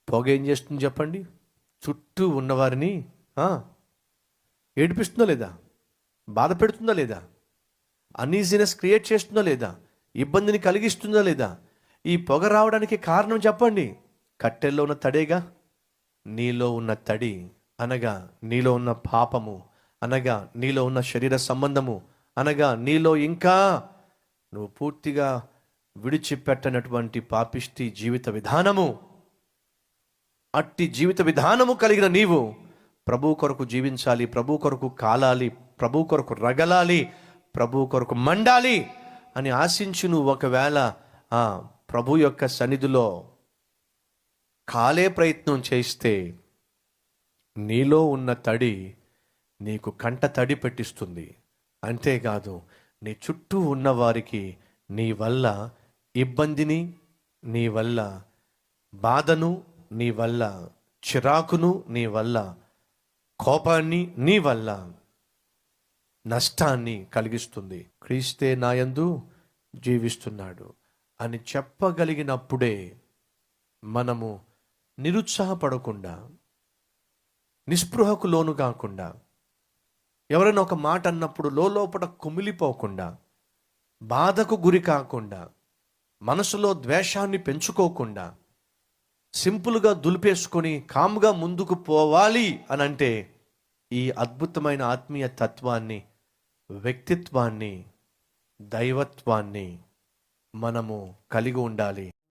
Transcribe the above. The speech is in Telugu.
పొగ ఏం చేస్తుంది చెప్పండి? చుట్టూ ఉన్నవారిని ఏడిపిస్తుందా లేదా? బాధ పెడుతుందా లేదా? అన్ఈజీనెస్ క్రియేట్ చేస్తుందా లేదా? ఇబ్బందిని కలిగిస్తుందా లేదా? ఈ పొగ రావడానికి కారణం చెప్పండి. కట్టెల్లో ఉన్న తడేగా. నీలో ఉన్న తడి అనగా నీలో ఉన్న పాపము, అనగా నీలో ఉన్న శరీర సంబంధము, అనగా నీలో ఇంకా నువ్వు పూర్తిగా విడిచిపెట్టనటువంటి పాపిష్టి జీవిత విధానము. అట్టి జీవిత విధానము కలిగిన నీవు ప్రభు కొరకు జీవించాలి, ప్రభు కొరకు కాలాలి, ప్రభు కొరకు రగలాలి, ప్రభు కొరకు మండాలి అని ఆశించి నువ్వు ఒకవేళ ప్రభు యొక్క సన్నిధిలో కాలే ప్రయత్నం చేస్తే నీలో ఉన్న తడి నీకు కంట తడి పెట్టిస్తుంది. అంతేకాదు నీ చుట్టూ ఉన్న వారికి నీ వల్ల ఇబ్బందిని, నీ వల్ల బాధను, నీ వల్ల చిరాకును, నీ వల్ల కోపాన్ని, నీ వల్ల నష్టాన్ని కలిగిస్తుంది. క్రీస్తే నాయందు జీవిస్తున్నాడు అని చెప్పగలిగినప్పుడే మనము నిరుత్సాహపడకుండా, నిస్పృహకు లోను కాకుండా, ఎవరైనా ఒక మాట అన్నప్పుడు లోపల కుమిలిపోకుండా, బాధకు గురి కాకుండా, మనసులో ద్వేషాన్ని పెంచుకోకుండా, సింపుల్గా దులిపేసుకొని కామ్గా ముందుకు పోవాలి అని అంటే ఈ అద్భుతమైన ఆత్మీయ తత్వాన్ని, వ్యక్తిత్వాన్ని, దైవత్వాన్ని మనము కలిగి ఉండాలి.